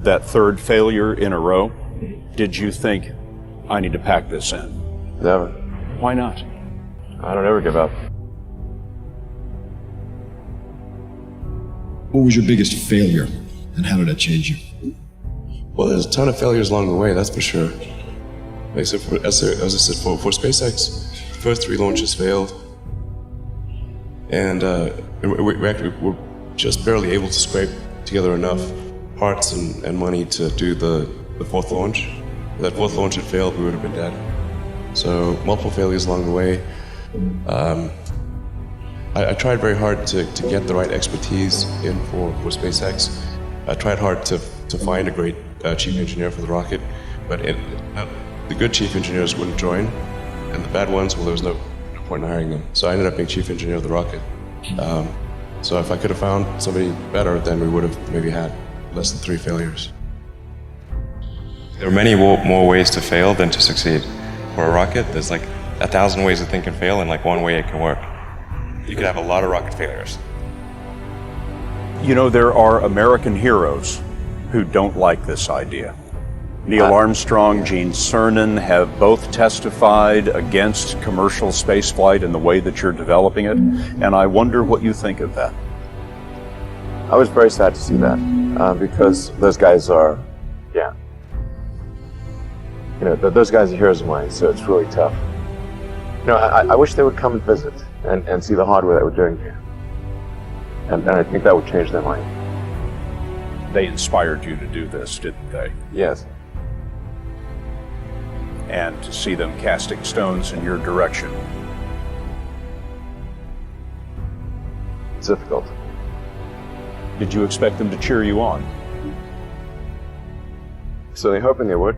that third failure in a row, did you think, I need to pack this in? Never. Why not? I don't ever give up. What was your biggest failure, and how did that change you? Well, there's a ton of failures along the way, that's for sure. Like, so as I said, for SpaceX, the first 3 launches failed. And we actually were just barely able to scrape together enough parts and money to do the 4th launch. If that 4th launch had failed, we would have been dead. So multiple failures along the way. I tried very hard to get the right expertise in for SpaceX. I tried hard to find a great chief engineer for the rocket, but the good chief engineers wouldn't join, and the bad ones, well, there was no point in hiring them. So I ended up being chief engineer of the rocket. So if I could have found somebody better, then we would have maybe had less than 3 failures. There are many more ways to fail than to succeed. For a rocket, there's like 1,000 ways a thing can fail and like 1 way it can work. You could have a lot of rocket failures. You know, there are American heroes who don't like this idea. Neil Armstrong, Gene Cernan have both testified against commercial spaceflight in the way that you're developing it, and I wonder what you think of that. I was very sad to see that, because those guys are, those guys are heroes of mine, so it's really tough. I wish they would come and visit and see the hardware that we're doing here. And I think that would change their mind. They inspired you to do this, didn't they? Yes. And to see them casting stones in your direction. It's difficult. Did you expect them to cheer you on? So they're hoping they would.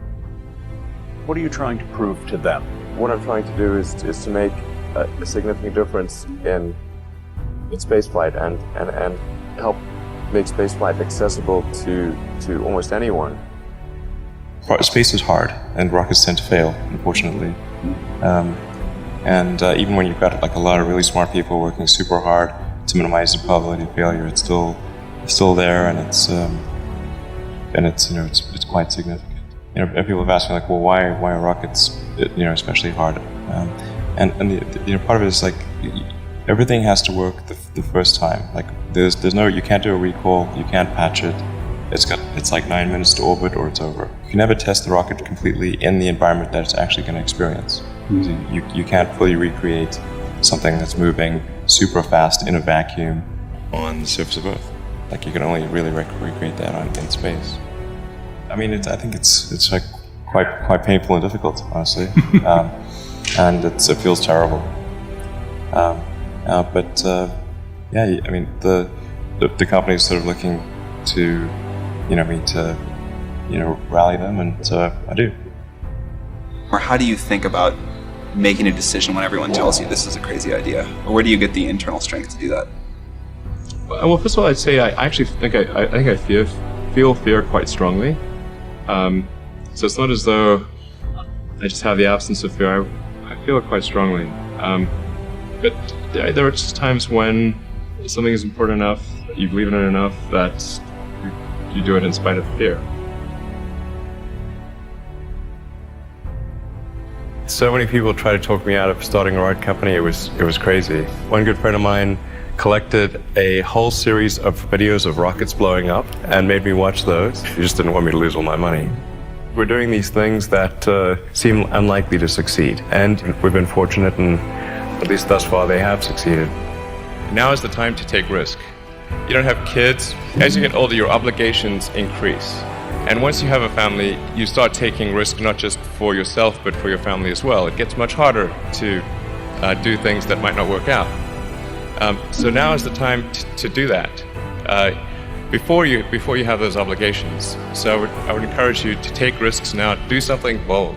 What are you trying to prove to them? What I'm trying to do is to make a significant difference in spaceflight and help make spaceflight accessible to almost anyone. Space is hard, and rockets tend to fail, unfortunately. Even when you've got like a lot of really smart people working super hard to minimize the probability of failure, it's still there, and it's quite significant. And people have asked me like, well, why are rockets, especially hard? Part of it is like everything has to work the first time. Like there's no, you can't do a recall, you can't patch it. It's like 9 minutes to orbit or it's over. You can never test the rocket completely in the environment that it's actually going to experience. Mm-hmm. You can't fully recreate something that's moving super fast in a vacuum on the surface of Earth. Like you can only really recreate that in space. I mean, I think it's like quite painful and difficult, honestly, and it feels terrible. I mean, the company is sort of looking to, me to, rally them, and I do. Or how do you think about making a decision when everyone tells you this is a crazy idea? Or where do you get the internal strength to do that? Well, first of all, I'd say I actually think I feel fear quite strongly. So it's not as though I just have the absence of fear. I feel it quite strongly. But there are just times when something is important enough, you believe in it enough, that you do it in spite of fear. So many people tried to talk me out of starting a rocket company. It was crazy. One good friend of mine collected a whole series of videos of rockets blowing up and made me watch those. He just didn't want me to lose all my money. We're doing these things that seem unlikely to succeed, and we've been fortunate, and at least thus far they have succeeded. Now is the time to take risk. You don't have kids. As you get older, your obligations increase. And once you have a family, you start taking risk not just for yourself, but for your family as well. It gets much harder to do things that might not work out. So now is the time to do that before you have those obligations. So I would encourage you to take risks now. Do something bold.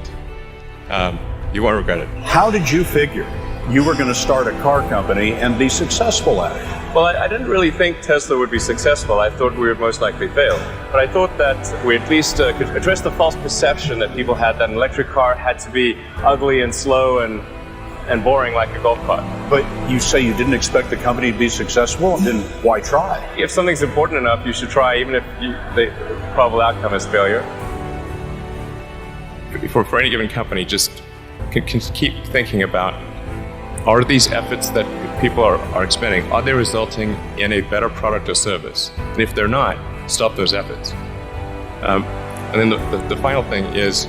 You won't regret it. How did you figure you were going to start a car company and be successful at it? Well, I didn't really think Tesla would be successful. I thought we would most likely fail. But I thought that we at least could address the false perception that people had that an electric car had to be ugly and slow and and boring like a golf cart. But you say you didn't expect the company to be successful, then why try? If something's important enough, you should try, even if the probable outcome is failure. For any given company, just can keep thinking about, are these efforts that people are expending, are they resulting in a better product or service? And if they're not, stop those efforts. And then the final thing is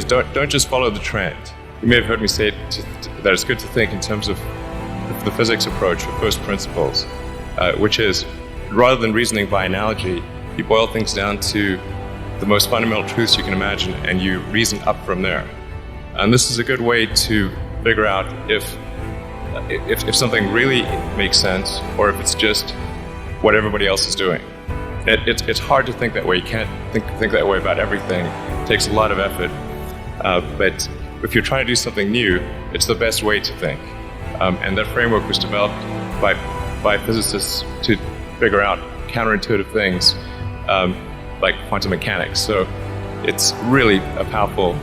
don't just follow the trend. You may have heard me say that it's good to think in terms of the physics approach, or first principles, which is, rather than reasoning by analogy, you boil things down to the most fundamental truths you can imagine, and you reason up from there. And this is a good way to figure out if something really makes sense, or if it's just what everybody else is doing. It's hard to think that way. You can't think that way about everything. It takes a lot of effort. But if you're trying to do something new, it's the best way to think. And that framework was developed by physicists to figure out counterintuitive things like quantum mechanics. So it's really a powerful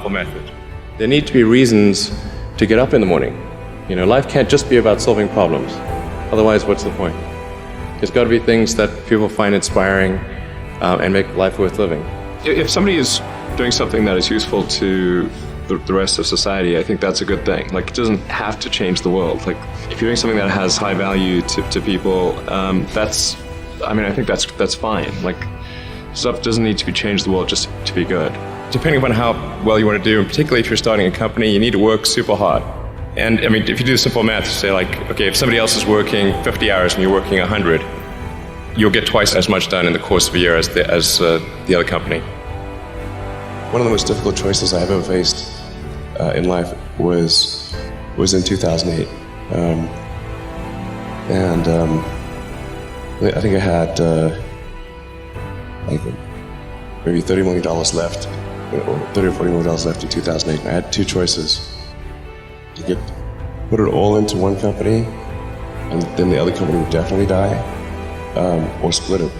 method. There need to be reasons to get up in the morning. You know, life can't just be about solving problems. Otherwise, what's the point? There's got to be things that people find inspiring and make life worth living. If somebody is doing something that is useful to the rest of society, I think that's a good thing. Like, it doesn't have to change the world. Like, if you're doing something that has high value to people, I think that's fine. Like, stuff doesn't need to be changed the world just to be good. Depending on how well you want to do, and particularly if you're starting a company, you need to work super hard. And I mean, if you do simple math, you say like, okay, if somebody else is working 50 hours and you're working 100, you'll get twice as much done in the course of a year as the other company. One of the most difficult choices I've ever faced in life was in 2008. I think I had like maybe $30 million left, or $30 or $40 million left in 2008. I had two choices. You could put it all into one company, and then the other company would definitely die, or split it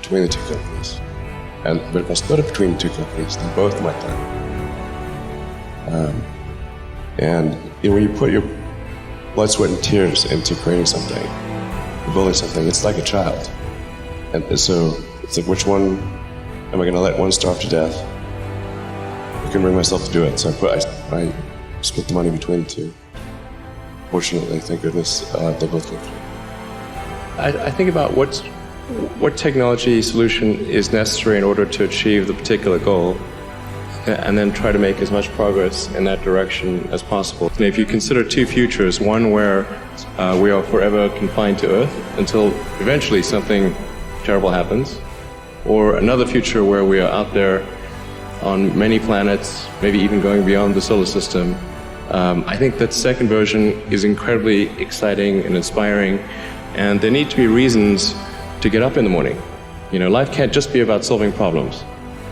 between the two companies. But if I split it between the two companies, then both might die. When you put your blood, sweat, and tears into creating something, building something, it's like a child. And so it's like, which one am I going to let one starve to death? I couldn't bring myself to do it, so I split the money between the two. Fortunately, thank goodness, they both came through. I think about what technology solution is necessary in order to achieve the particular goal, and then try to make as much progress in that direction as possible. And if you consider two futures, one where we are forever confined to Earth until eventually something terrible happens, or another future where we are out there on many planets, maybe even going beyond the solar system, I think that second version is incredibly exciting and inspiring, and there need to be reasons to get up in the morning. You know, life can't just be about solving problems.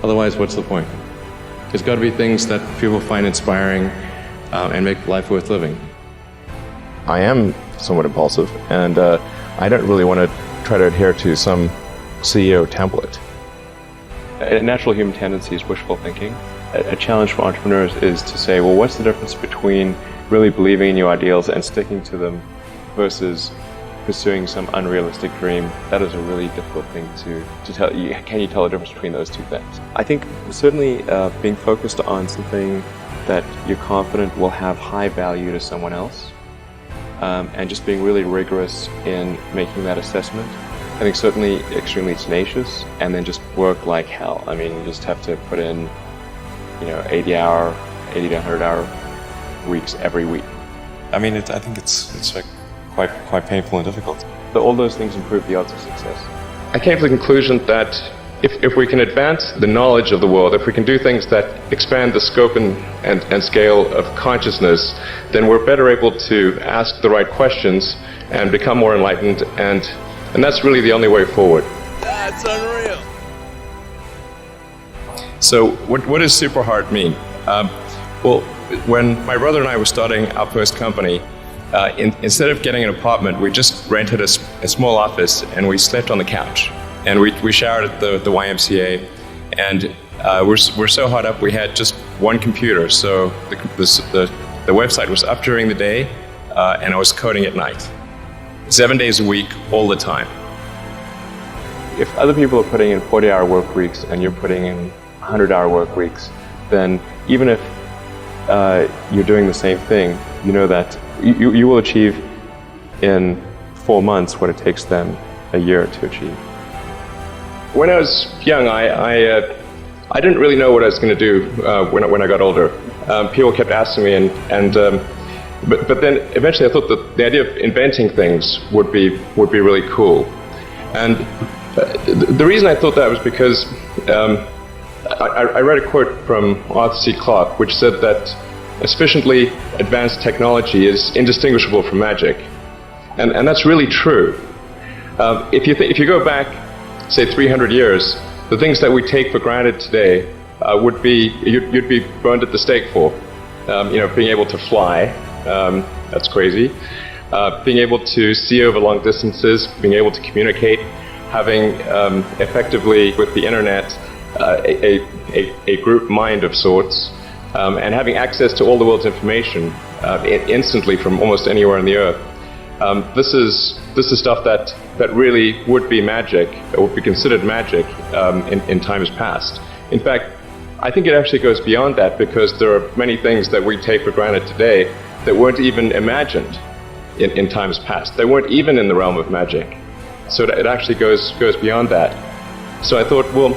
Otherwise, what's the point? There's got to be things that people find inspiring and make life worth living. I am somewhat impulsive, and I don't really want to try to adhere to some CEO template. A natural human tendency is wishful thinking. A challenge for entrepreneurs is to say, well, what's the difference between really believing in your ideals and sticking to them versus pursuing some unrealistic dream? That is a really difficult thing to tell. Can you tell the difference between those two things? I think certainly being focused on something that you're confident will have high value to someone else, and just being really rigorous in making that assessment. I think certainly extremely tenacious, and then just work like hell. I mean, you just have to put in, 80 to 100 hour weeks every week. I mean, I think it's like quite painful and difficult. So all those things improve the odds of success. I came to the conclusion that if we can advance the knowledge of the world, if we can do things that expand the scope and scale of consciousness, then we're better able to ask the right questions and become more enlightened, and that's really the only way forward. That's unreal. So what does super hard mean? Well, when my brother and I were starting our first company, instead of getting an apartment, we just rented a small office and we slept on the couch. And we showered at the YMCA, and we're so hot up we had just one computer. So the The website was up during the day, and I was coding at night. 7 days a week, all the time. If other people are putting in 40-hour work weeks and you're putting in 100-hour work weeks, then even if you're doing the same thing, you know that you will achieve in 4 months what it takes them a year to achieve. When I was young, I didn't really know what I was going to do when I got older. People kept asking me, but then eventually I thought that the idea of inventing things would be really cool. And the reason I thought that was because I read a quote from Arthur C. Clarke, which said that a sufficiently advanced technology is indistinguishable from magic, and that's really true. If you go back, say 300 years, the things that we take for granted today would be you'd be burned at the stake for. Being able to fly, that's crazy. Being able to see over long distances, being able to communicate, having effectively with the internet a group mind of sorts, and having access to all the world's information instantly from almost anywhere on the earth. This is stuff that really would be magic, or would be considered magic in times past. In fact, I think it actually goes beyond that, because there are many things that we take for granted today that weren't even imagined in times past. They weren't even in the realm of magic. So it actually goes beyond that. So I thought, well,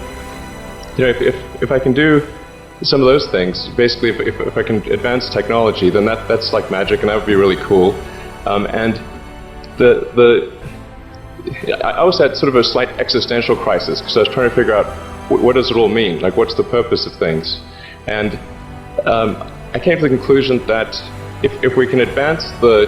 if I can do some of those things, basically if I can advance technology, then that's like magic, and that would be really cool. And I also had sort of a slight existential crisis, because I was trying to figure out what does it all mean? Like, what's the purpose of things? And I came to the conclusion that if we can advance the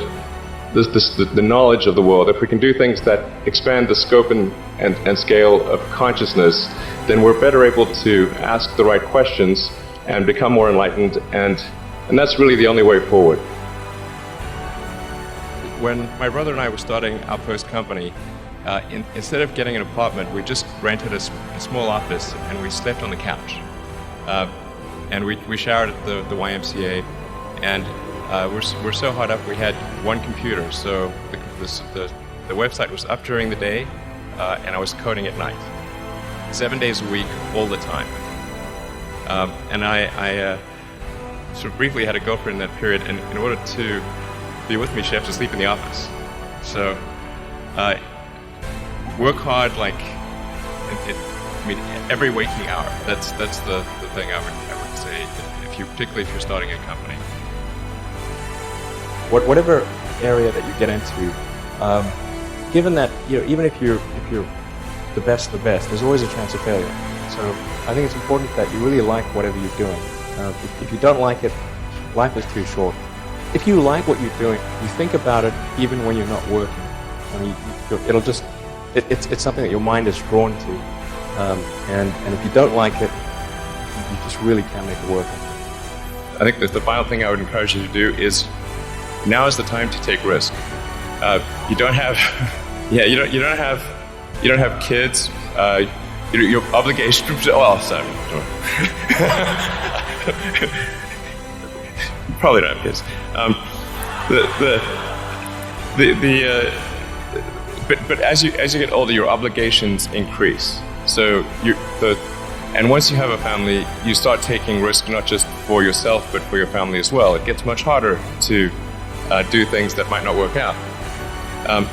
knowledge of the world, if we can do things that expand the scope and scale of consciousness, then we're better able to ask the right questions and become more enlightened, and that's really the only way forward. When my brother and I were starting our first company, instead of getting an apartment, we just rented a small office, and we slept on the couch. And we showered at the YMCA, and we're so hot up we had one computer, so the website was up during the day, and I was coding at night. 7 days a week, all the time. And I sort of briefly had a girlfriend in that period, and in order to be with me, she had to sleep in the office. So work hard, like every waking hour. That's the thing I would say, particularly if you're starting a company. Whatever area that you get into, given that even if you're the best of the best, there's always a chance of failure. So I think it's important that you really like whatever you're doing. If you don't like it, life is too short. If you like what you're doing, you think about it even when you're not working. I mean, it's something that your mind is drawn to, and if you don't like it, you just really can't make it work. I think that the final thing I would encourage you to do is, now is the time to take risk. You don't have, you don't have kids. Your obligation. Well, sorry. Probably don't have kids. But as you get older, your obligations increase. So and once you have a family, you start taking risk not just for yourself but for your family as well. It gets much harder to do things that might not work out.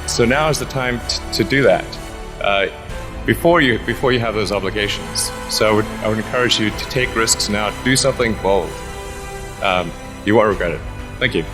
So now is the time to do that before you have those obligations. So I would encourage you to take risks now. Do something bold. You won't regret it. Thank you.